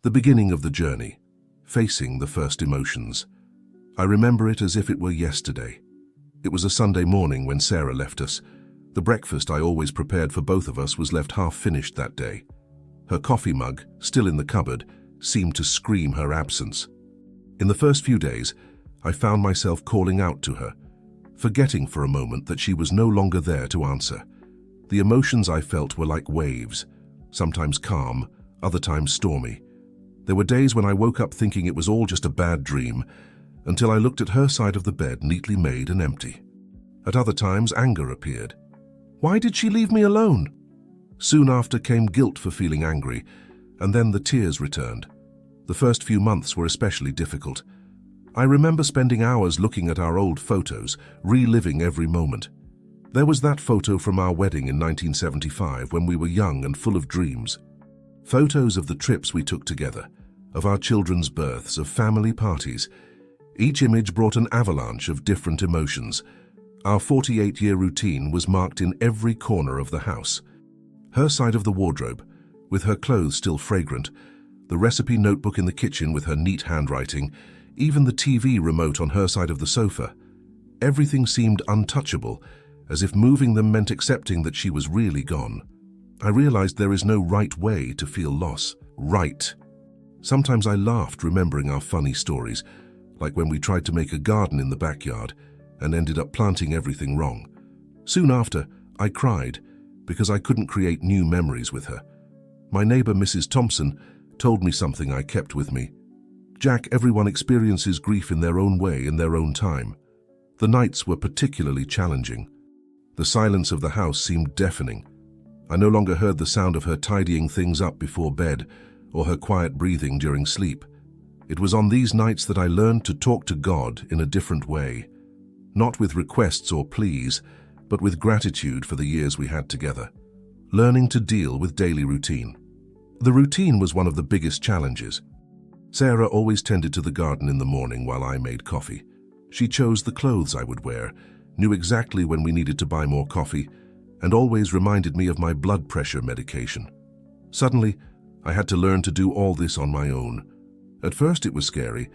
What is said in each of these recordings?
The beginning of the journey, facing the first emotions. I remember it as if it were yesterday. It was a Sunday morning when Sarah left us. The breakfast I always prepared for both of us was left half-finished that day. Her coffee mug, still in the cupboard, seemed to scream her absence. In the first few days, I found myself calling out to her, forgetting for a moment that she was no longer there to answer. The emotions I felt were like waves, sometimes calm, other times stormy. There were days when I woke up thinking it was all just a bad dream, until I looked at her side of the bed neatly made and empty. At other times, anger appeared. Why did she leave me alone? Soon after came guilt for feeling angry, and then the tears returned. The first few months were especially difficult. I remember spending hours looking at our old photos, reliving every moment. There was that photo from our wedding in 1975 when we were young and full of dreams. Photos of the trips we took together, of our children's births, of family parties. Each image brought an avalanche of different emotions. Our 48-year routine was marked in every corner of the house. Her side of the wardrobe, with her clothes still fragrant, the recipe notebook in the kitchen with her neat handwriting, even the TV remote on her side of the sofa. Everything seemed untouchable, as if moving them meant accepting that she was really gone. I realized there is no right way to feel loss. Right. Sometimes I laughed remembering our funny stories, like when we tried to make a garden in the backyard and ended up planting everything wrong. Soon after, I cried because I couldn't create new memories with her. My neighbor, Mrs. Thompson, told me something I kept with me. Jack, everyone experiences grief in their own way, in their own time. The nights were particularly challenging. The silence of the house seemed deafening. I no longer heard the sound of her tidying things up before bed or her quiet breathing during sleep. It was on these nights that I learned to talk to God in a different way, not with requests or pleas, but with gratitude for the years we had together, learning to deal with daily routine. The routine was one of the biggest challenges. Sarah always tended to the garden in the morning while I made coffee. She chose the clothes I would wear, knew exactly when we needed to buy more coffee, and always reminded me of my blood pressure medication. Suddenly, I had to learn to do all this on my own. At first it was scary.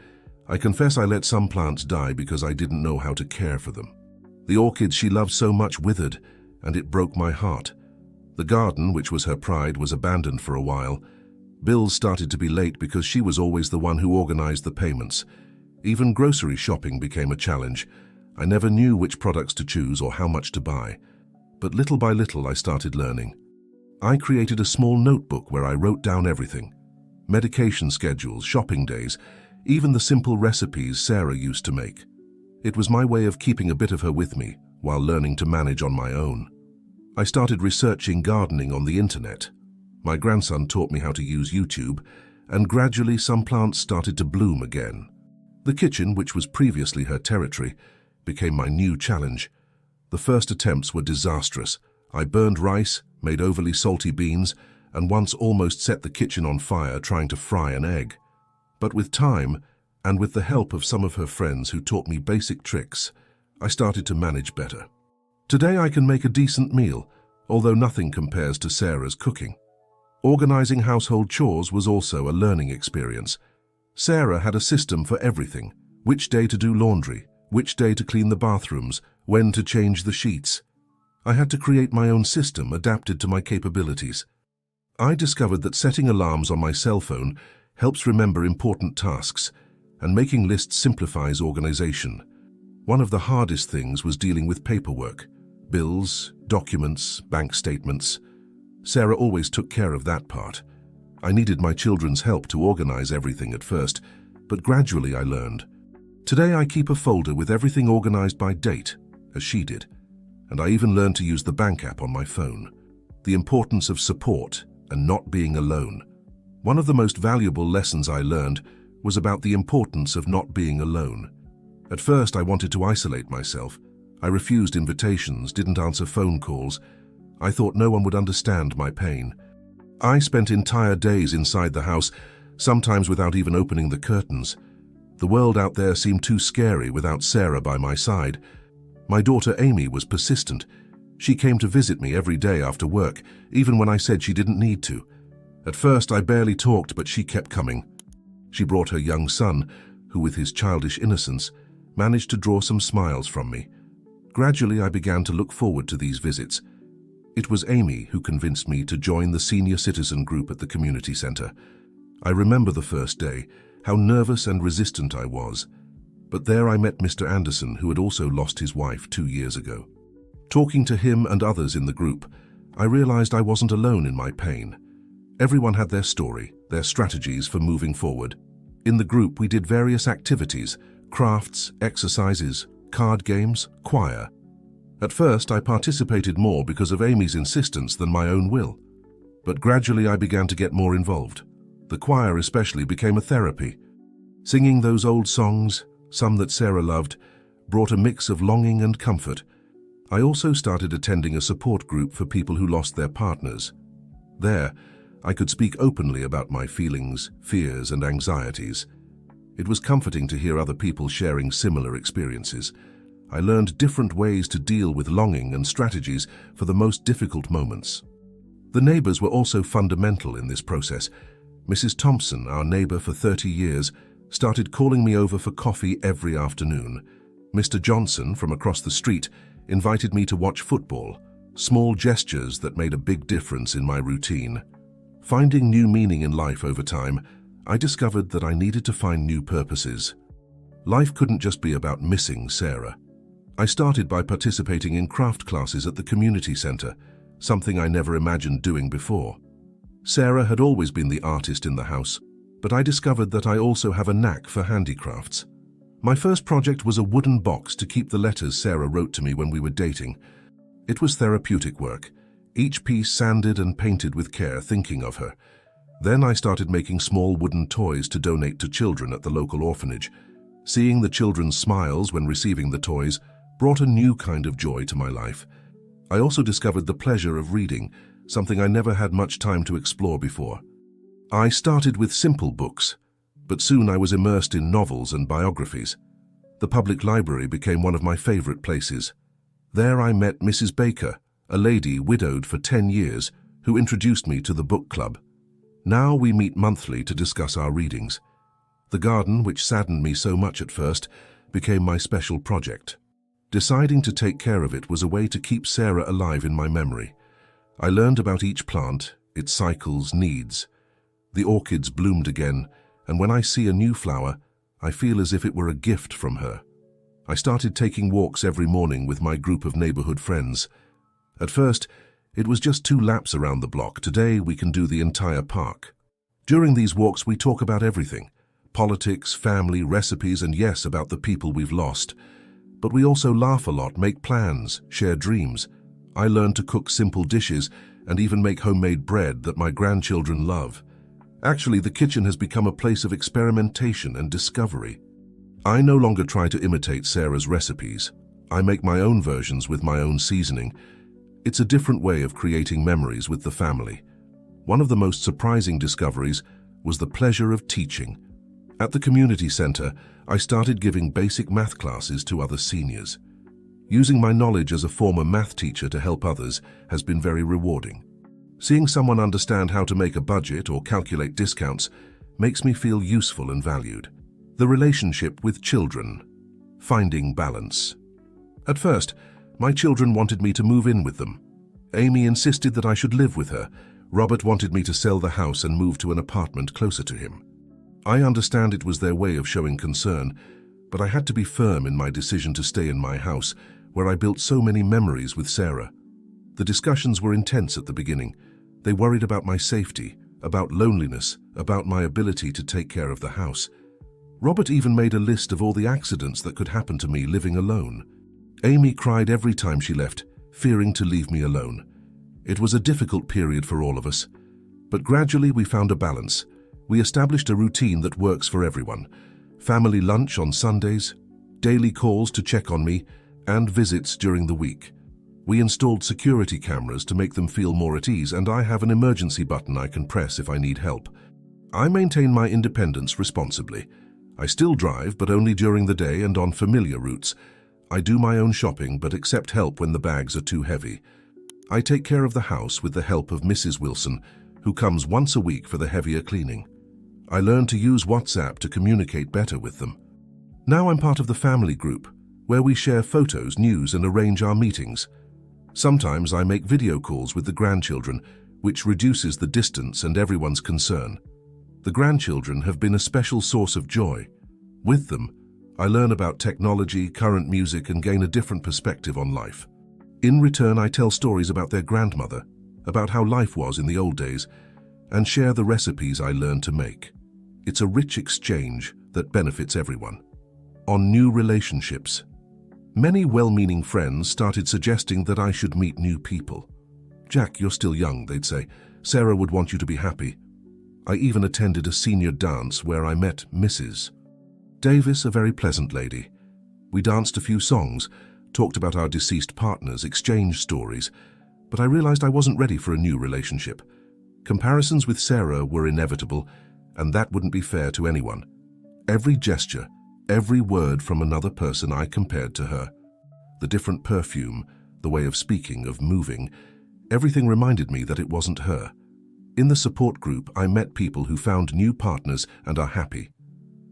I confess I let some plants die because I didn't know how to care for them. The orchids she loved so much withered, and it broke my heart. The garden, which was her pride, was abandoned for a while. Bills started to be late because she was always the one who organized the payments. Even grocery shopping became a challenge. I never knew which products to choose or how much to buy. But little by little I started learning. I created a small notebook where I wrote down everything. Medication schedules, shopping days, even the simple recipes Sarah used to make. It was my way of keeping a bit of her with me while learning to manage on my own. I started researching gardening on the internet. My grandson taught me how to use YouTube, and gradually some plants started to bloom again. The kitchen, which was previously her territory, became my new challenge. The first attempts were disastrous. I burned rice, made overly salty beans, and once almost set the kitchen on fire trying to fry an egg. But with time, and with the help of some of her friends who taught me basic tricks, I started to manage better. Today I can make a decent meal, although nothing compares to Sarah's cooking. Organizing household chores was also a learning experience. Sarah had a system for everything: which day to do laundry, which day to clean the bathrooms, when to change the sheets. I had to create my own system adapted to my capabilities. I discovered that setting alarms on my cell phone helps remember important tasks, and making lists simplifies organization. One of the hardest things was dealing with paperwork, bills, documents, bank statements. Sarah always took care of that part. I needed my children's help to organize everything at first, but gradually I learned. Today I keep a folder with everything organized by date, as she did, and I even learned to use the bank app on my phone. The importance of support and not being alone. One of the most valuable lessons I learned was about the importance of not being alone. At first I wanted to isolate myself. I refused invitations, didn't answer phone calls. I thought no one would understand my pain. I spent entire days inside the house, sometimes without even opening the curtains. The world out there seemed too scary without Sarah by my side. My daughter Amy was persistent. She came to visit me every day after work, even when I said she didn't need to. At first, I barely talked, but she kept coming. She brought her young son, who with his childish innocence managed to draw some smiles from me. Gradually, I began to look forward to these visits. It was Amy who convinced me to join the senior citizen group at the community center. I remember the first day, how nervous and resistant I was. But there I met Mr. Anderson, who had also lost his wife 2 years ago. Talking to him and others in the group, I realized I wasn't alone in my pain. Everyone had their story, their strategies for moving forward. In the group, we did various activities, crafts, exercises, card games, choir. At first, I participated more because of Amy's insistence than my own will. But gradually, I began to get more involved. The choir especially became a therapy. Singing those old songs, some that Sarah loved, brought a mix of longing and comfort. I also started attending a support group for people who lost their partners. There, I could speak openly about my feelings, fears, and anxieties. It was comforting to hear other people sharing similar experiences. I learned different ways to deal with longing and strategies for the most difficult moments. The neighbors were also fundamental in this process. Mrs. Thompson, our neighbor for 30 years, started calling me over for coffee every afternoon. Mr. Johnson, from across the street, invited me to watch football, small gestures that made a big difference in my routine. Finding new meaning in life over time, I discovered that I needed to find new purposes. Life couldn't just be about missing Sarah. I started by participating in craft classes at the community center, something I never imagined doing before. Sarah had always been the artist in the house, but I discovered that I also have a knack for handicrafts. My first project was a wooden box to keep the letters Sarah wrote to me when we were dating. It was therapeutic work, each piece sanded and painted with care, thinking of her. Then I started making small wooden toys to donate to children at the local orphanage. Seeing the children's smiles when receiving the toys brought a new kind of joy to my life. I also discovered the pleasure of reading, something I never had much time to explore before. I started with simple books, but soon I was immersed in novels and biographies. The public library became one of my favorite places. There I met Mrs. Baker, a lady widowed for 10 years, who introduced me to the book club. Now we meet monthly to discuss our readings. The garden, which saddened me so much at first, became my special project. Deciding to take care of it was a way to keep Sarah alive in my memory. I learned about each plant, its cycles, needs. The orchids bloomed again, and when I see a new flower, I feel as if it were a gift from her. I started taking walks every morning with my group of neighborhood friends. At first, it was just 2 laps around the block. Today, we can do the entire park. During these walks, we talk about everything: politics, family, recipes, and yes, about the people we've lost. But we also laugh a lot, make plans, share dreams. I learned to cook simple dishes and even make homemade bread that my grandchildren love. Actually, the kitchen has become a place of experimentation and discovery. I no longer try to imitate Sarah's recipes. I make my own versions with my own seasoning. It's a different way of creating memories with the family. One of the most surprising discoveries was the pleasure of teaching. At the community center, I started giving basic math classes to other seniors. Using my knowledge as a former math teacher to help others has been very rewarding. Seeing someone understand how to make a budget or calculate discounts makes me feel useful and valued. The relationship with children. Finding balance. At first, my children wanted me to move in with them. Amy insisted that I should live with her. Robert wanted me to sell the house and move to an apartment closer to him. I understand it was their way of showing concern, but I had to be firm in my decision to stay in my house, where I built so many memories with Sarah. The discussions were intense at the beginning. They worried about my safety, about loneliness, about my ability to take care of the house. Robert even made a list of all the accidents that could happen to me living alone. Amy cried every time she left, fearing to leave me alone. It was a difficult period for all of us, but gradually we found a balance. We established a routine that works for everyone: family lunch on Sundays, daily calls to check on me, and visits during the week. We installed security cameras to make them feel more at ease, and I have an emergency button I can press if I need help. I maintain my independence responsibly. I still drive, but only during the day and on familiar routes. I do my own shopping, but accept help when the bags are too heavy. I take care of the house with the help of Mrs. Wilson, who comes once a week for the heavier cleaning. I learned to use WhatsApp to communicate better with them. Now I'm part of the family group, where we share photos, news, and arrange our meetings. Sometimes I make video calls with the grandchildren, which reduces the distance and everyone's concern. The grandchildren have been a special source of joy. With them, I learn about technology, current music, and gain a different perspective on life. In return, I tell stories about their grandmother, about how life was in the old days, and share the recipes I learned to make. It's a rich exchange that benefits everyone. On new relationships. Many well-meaning friends started suggesting that I should meet new people. "Jack, you're still young," they'd say. "Sarah would want you to be happy." I even attended a senior dance where I met Mrs. Davis, a very pleasant lady. We danced a few songs, talked about our deceased partners, exchanged stories, but I realized I wasn't ready for a new relationship. Comparisons with Sarah were inevitable, and that wouldn't be fair to anyone. Every gesture, every word from another person I compared to her. The different perfume, the way of speaking, of moving, everything reminded me that it wasn't her. In the support group, I met people who found new partners and are happy.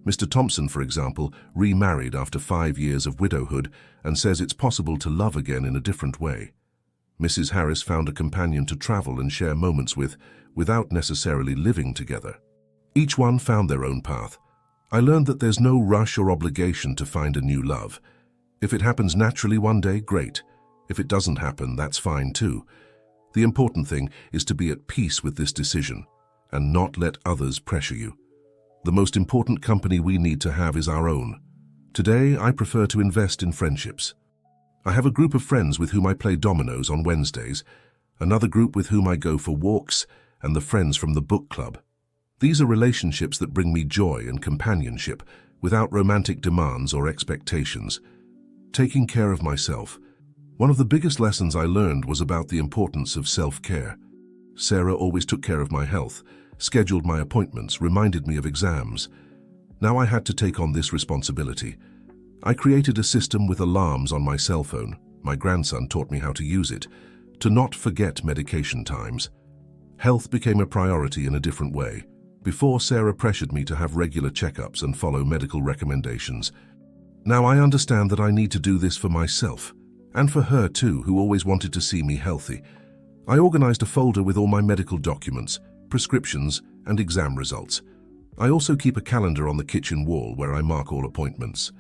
Mr. Thompson, for example, remarried after 5 years of widowhood and says it's possible to love again in a different way. Mrs. Harris found a companion to travel and share moments with, without necessarily living together. Each one found their own path. I learned that there's no rush or obligation to find a new love. If it happens naturally one day, great. If it doesn't happen, that's fine too. The important thing is to be at peace with this decision and not let others pressure you. The most important company we need to have is our own. Today, I prefer to invest in friendships. I have a group of friends with whom I play dominoes on Wednesdays, another group with whom I go for walks, and the friends from the book club. These are relationships that bring me joy and companionship without romantic demands or expectations. Taking care of myself. One of the biggest lessons I learned was about the importance of self-care. Sarah always took care of my health, scheduled my appointments, reminded me of exams. Now I had to take on this responsibility. I created a system with alarms on my cell phone. My grandson taught me how to use it, to not forget medication times. Health became a priority in a different way. Before, Sarah pressured me to have regular checkups and follow medical recommendations. Now I understand that I need to do this for myself, and for her too, who always wanted to see me healthy. I organized a folder with all my medical documents, prescriptions, and exam results. I also keep a calendar on the kitchen wall where I mark all appointments.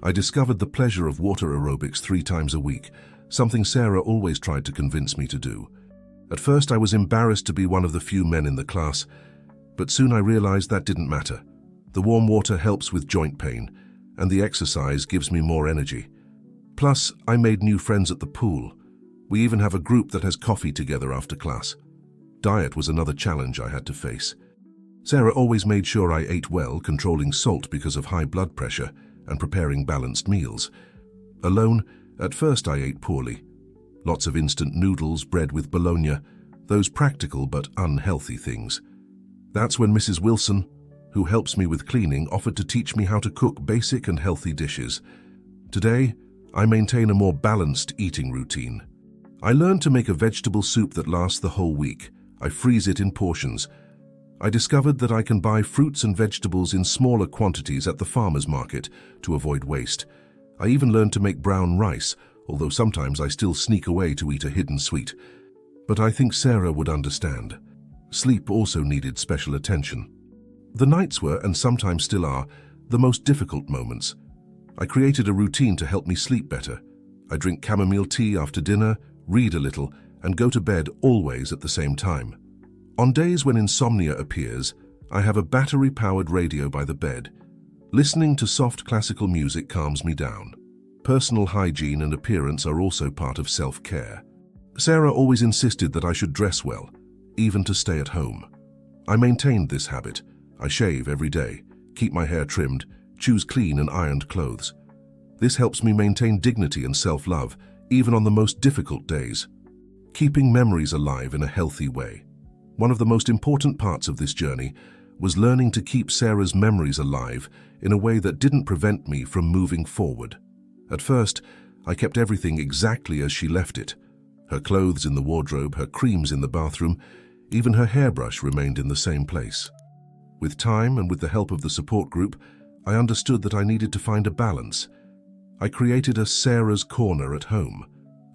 I discovered the pleasure of water aerobics 3 times a week, something Sarah always tried to convince me to do. At first I was embarrassed to be one of the few men in the class, but soon I realized that didn't matter. The warm water helps with joint pain, and the exercise gives me more energy. Plus, I made new friends at the pool. We even have a group that has coffee together after class. Diet was another challenge I had to face. Sarah always made sure I ate well, controlling salt because of high blood pressure, and preparing balanced meals. Alone, at first I ate poorly. Lots of instant noodles, bread with bologna, those practical but unhealthy things. That's when Mrs. Wilson, who helps me with cleaning, offered to teach me how to cook basic and healthy dishes. Today, I maintain a more balanced eating routine. I learned to make a vegetable soup that lasts the whole week. I freeze it in portions. I discovered that I can buy fruits and vegetables in smaller quantities at the farmer's market to avoid waste. I even learned to make brown rice, although sometimes I still sneak away to eat a hidden sweet. But I think Sarah would understand. Sleep also needed special attention. The nights were, and sometimes still are, the most difficult moments. I created a routine to help me sleep better. I drink chamomile tea after dinner, read a little, and go to bed always at the same time. On days when insomnia appears, I have a battery-powered radio by the bed. Listening to soft classical music calms me down. Personal hygiene and appearance are also part of self-care. Sarah always insisted that I should dress well, even to stay at home. I maintained this habit. I shave every day, keep my hair trimmed, choose clean and ironed clothes. This helps me maintain dignity and self-love, even on the most difficult days. Keeping memories alive in a healthy way. One of the most important parts of this journey was learning to keep Sarah's memories alive in a way that didn't prevent me from moving forward. At first, I kept everything exactly as she left it. Her clothes in the wardrobe, her creams in the bathroom. Even her hairbrush remained in the same place. With time and with the help of the support group, I understood that I needed to find a balance. I created a Sarah's Corner at home,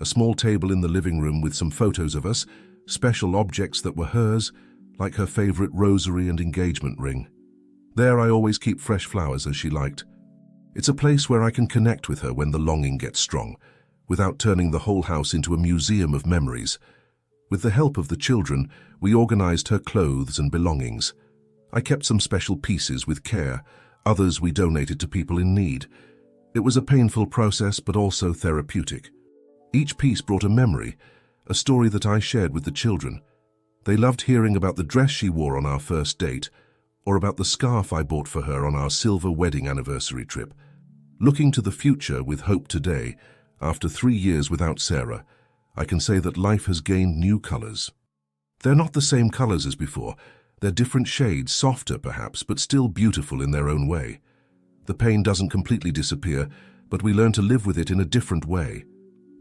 a small table in the living room with some photos of us, special objects that were hers, like her favorite rosary and engagement ring. There I always keep fresh flowers as she liked. It's a place where I can connect with her when the longing gets strong, without turning the whole house into a museum of memories. With the help of the children, we organized her clothes and belongings. I kept some special pieces with care, others we donated to people in need. It was a painful process, but also therapeutic. Each piece brought a memory, a story that I shared with the children. They loved hearing about the dress she wore on our first date, or about the scarf I bought for her on our silver wedding anniversary trip. Looking to the future with hope today, after 3 years without Sarah, I can say that life has gained new colors. They're not the same colors as before. They're different shades, softer perhaps, but still beautiful in their own way. The pain doesn't completely disappear, but we learn to live with it in a different way.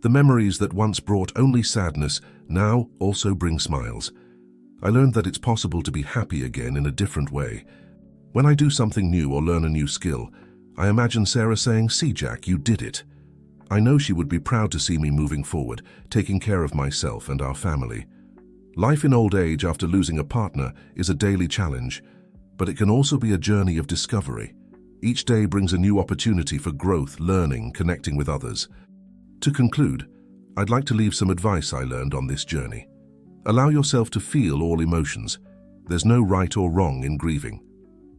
The memories that once brought only sadness now also bring smiles. I learned that it's possible to be happy again in a different way. When I do something new or learn a new skill, I imagine Sarah saying, "See, Jack, you did it." I know she would be proud to see me moving forward, taking care of myself and our family. Life in old age after losing a partner is a daily challenge, but it can also be a journey of discovery. Each day brings a new opportunity for growth, learning, connecting with others. To conclude, I'd like to leave some advice I learned on this journey. Allow yourself to feel all emotions. There's no right or wrong in grieving.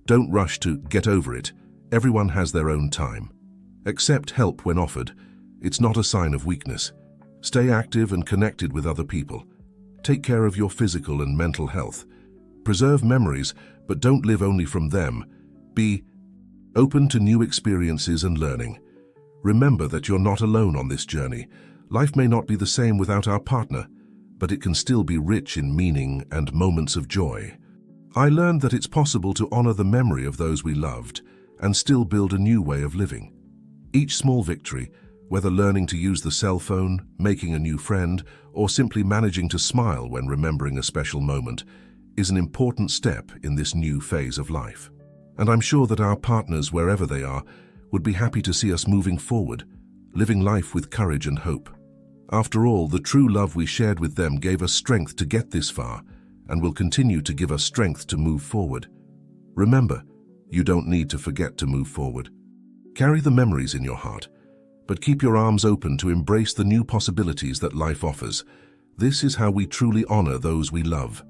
Don't rush to get over it. Everyone has their own time. Accept help when offered. It's not a sign of weakness. Stay active and connected with other people. Take care of your physical and mental health. Preserve memories, but don't live only from them. Be open to new experiences and learning. Remember that you're not alone on this journey. Life may not be the same without our partner, but it can still be rich in meaning and moments of joy. I learned that it's possible to honor the memory of those we loved and still build a new way of living. Each small victory, whether learning to use the cell phone, making a new friend, or simply managing to smile when remembering a special moment, is an important step in this new phase of life. And I'm sure that our partners, wherever they are, would be happy to see us moving forward, living life with courage and hope. After all, the true love we shared with them gave us strength to get this far and will continue to give us strength to move forward. Remember, you don't need to forget to move forward. Carry the memories in your heart, but keep your arms open to embrace the new possibilities that life offers. This is how we truly honor those we love.